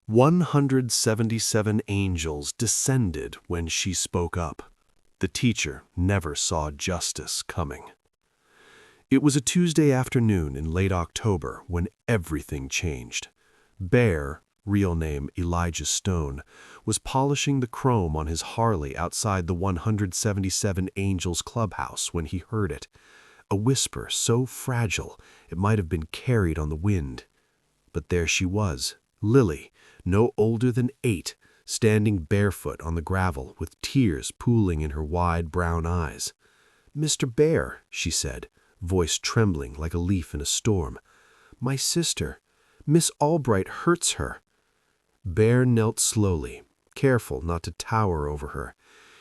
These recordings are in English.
177 angels descended when she spoke up. The teacher never saw justice coming. It was a Tuesday afternoon in late October when everything changed. Bear, real name Elijah Stone, was polishing the chrome on his Harley outside the 177 Angels clubhouse when he heard it. A whisper so fragile it might have been carried on the wind. But there she was, Lily, no older than 8, standing barefoot on the gravel with tears pooling in her wide brown eyes. "Mr. Bear," she said, voice trembling like a leaf in a storm. "My sister, Miss Albright hurts her." Bear knelt slowly, careful not to tower over her.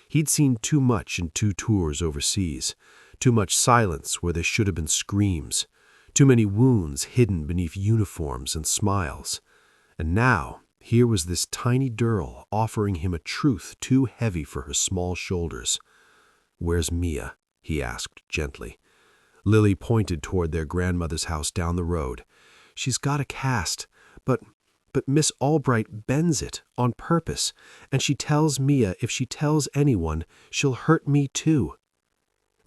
He'd seen too much in 2 tours overseas, too much silence where there should have been screams, too many wounds hidden beneath uniforms and smiles. And now, here was this tiny girl offering him a truth too heavy for her small shoulders. "Where's Mia?" he asked gently. Lily pointed toward their grandmother's house down the road. "She's got a cast, but Miss Albright bends it on purpose, and she tells Mia if she tells anyone, she'll hurt me too."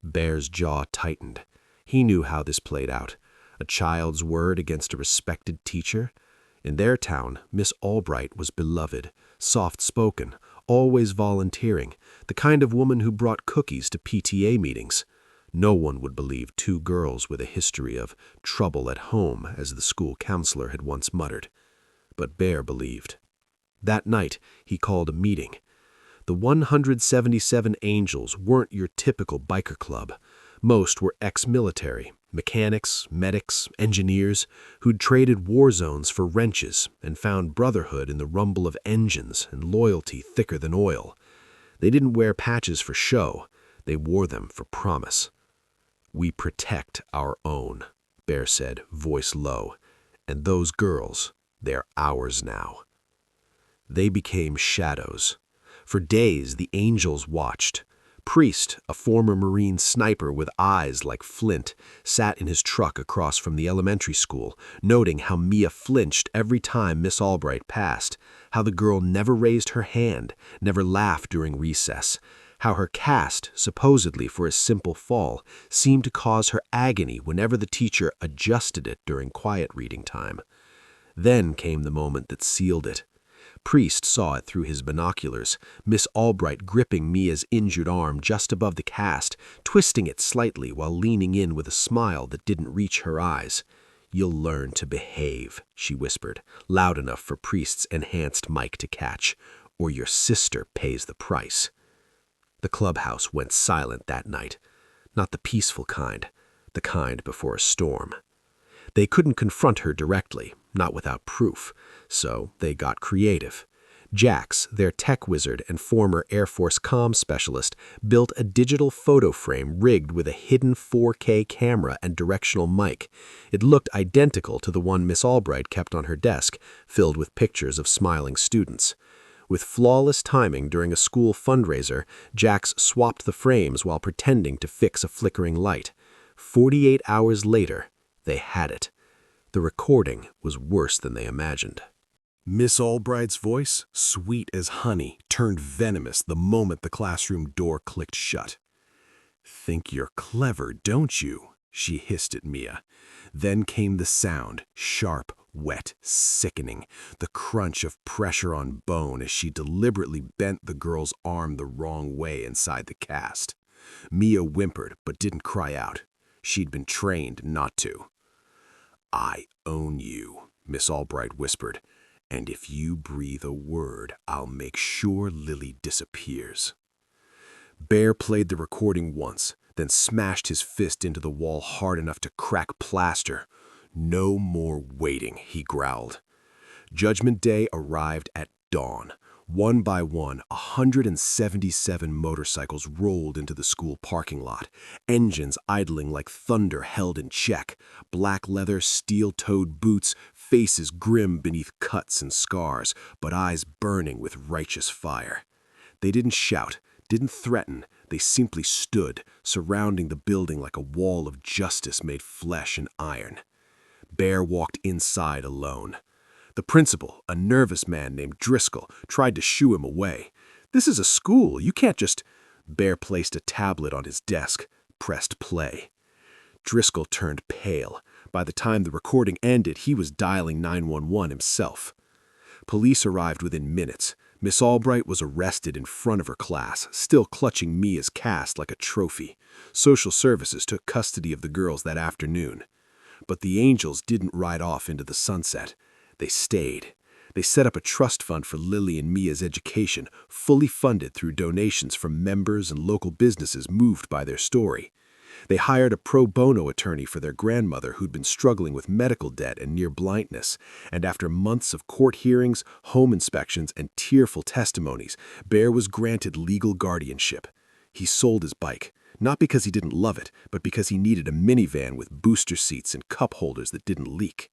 Bear's jaw tightened. He knew how this played out. A child's word against a respected teacher. In their town, Miss Albright was beloved, soft-spoken, always volunteering, the kind of woman who brought cookies to PTA meetings. No one would believe 2 girls with a history of trouble at home, as the school counselor had once muttered. But Bear believed. That night, he called a meeting. The 177 Angels weren't your typical biker club. Most were ex-military, mechanics, medics, engineers, who'd traded war zones for wrenches and found brotherhood in the rumble of engines and loyalty thicker than oil. They didn't wear patches for show. They wore them for promise. "We protect our own," Bear said, voice low. "And those girls, they're ours now." They became shadows. For days, the Angels watched. Priest, a former Marine sniper with eyes like flint, sat in his truck across from the elementary school, noting how Mia flinched every time Miss Albright passed, how the girl never raised her hand, never laughed during recess, how her cast, supposedly for a simple fall, seemed to cause her agony whenever the teacher adjusted it during quiet reading time. Then came the moment that sealed it. Priest saw it through his binoculars, Miss Albright gripping Mia's injured arm just above the cast, twisting it slightly while leaning in with a smile that didn't reach her eyes. "You'll learn to behave," she whispered, loud enough for Priest's enhanced mic to catch, "or your sister pays the price." The clubhouse went silent that night. Not the peaceful kind, the kind before a storm. They couldn't confront her directly, not without proof, so they got creative. Jax, their tech wizard and former Air Force comm specialist, built a digital photo frame rigged with a hidden 4K camera and directional mic. It looked identical to the one Miss Albright kept on her desk, filled with pictures of smiling students. With flawless timing during a school fundraiser, Jax swapped the frames while pretending to fix a flickering light. 48 hours later, they had it. The recording was worse than they imagined. Miss Albright's voice, sweet as honey, turned venomous the moment the classroom door clicked shut. "Think you're clever, don't you?" she hissed at Mia. Then came the sound, sharp, wet, sickening, the crunch of pressure on bone as she deliberately bent the girl's arm the wrong way inside the cast. Mia whimpered but didn't cry out. She'd been trained not to. "I own you," Miss Albright whispered, "and if you breathe a word, I'll make sure Lily disappears." Bear played the recording once, then smashed his fist into the wall hard enough to crack plaster. "No more waiting," he growled. Judgment Day arrived at dawn. One by one, 177 motorcycles rolled into the school parking lot, engines idling like thunder held in check, black leather, steel-toed boots, faces grim beneath cuts and scars, but eyes burning with righteous fire. They didn't shout, didn't threaten, they simply stood, surrounding the building like a wall of justice made flesh and iron. Bear walked inside alone. The principal, a nervous man named Driscoll, tried to shoo him away. "This is a school, you can't just—" Bear placed a tablet on his desk, pressed play. Driscoll turned pale. By the time the recording ended, he was dialing 911 himself. Police arrived within minutes. Miss Albright was arrested in front of her class, still clutching Mia's cast like a trophy. Social services took custody of the girls that afternoon. But the angels didn't ride off into the sunset. They stayed. They set up a trust fund for Lily and Mia's education, fully funded through donations from members and local businesses moved by their story. They hired a pro bono attorney for their grandmother who'd been struggling with medical debt and near blindness, and after months of court hearings, home inspections, and tearful testimonies, Bear was granted legal guardianship. He sold his bike, not because he didn't love it, but because he needed a minivan with booster seats and cup holders that didn't leak.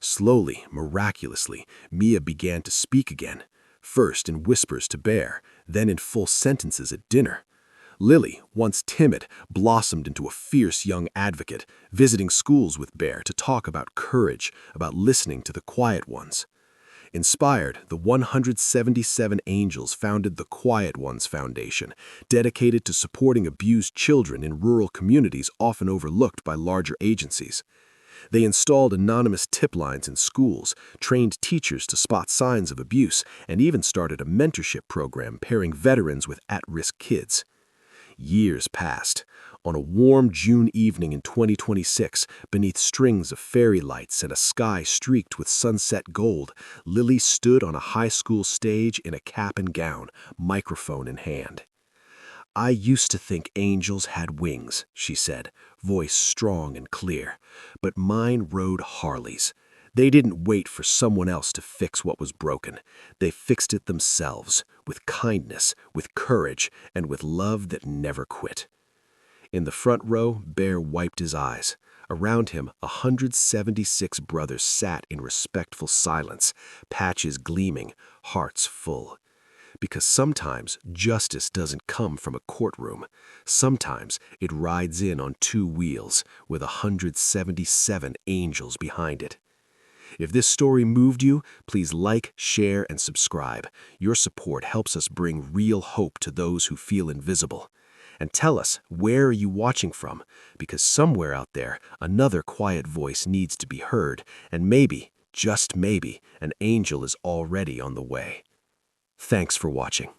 Slowly, miraculously, Mia began to speak again, first in whispers to Bear, then in full sentences at dinner. Lily, once timid, blossomed into a fierce young advocate, visiting schools with Bear to talk about courage, about listening to the quiet ones. Inspired, the 177 angels founded the Quiet Ones Foundation, dedicated to supporting abused children in rural communities often overlooked by larger agencies. They installed anonymous tip lines in schools, trained teachers to spot signs of abuse, and even started a mentorship program pairing veterans with at-risk kids. Years passed. On a warm June evening in 2026, beneath strings of fairy lights and a sky streaked with sunset gold, Lily stood on a high school stage in a cap and gown, microphone in hand. "I used to think angels had wings," she said, voice strong and clear, "but mine rode Harleys. They didn't wait for someone else to fix what was broken. They fixed it themselves, with kindness, with courage, and with love that never quit." In the front row, Bear wiped his eyes. Around him, 176 brothers sat in respectful silence, patches gleaming, hearts full. Because sometimes justice doesn't come from a courtroom. Sometimes it rides in on two wheels, with 177 angels behind it. If this story moved you, please like, share, and subscribe. Your support helps us bring real hope to those who feel invisible. And tell us, where are you watching from? Because somewhere out there, another quiet voice needs to be heard, and maybe, just maybe, an angel is already on the way. Thanks for watching.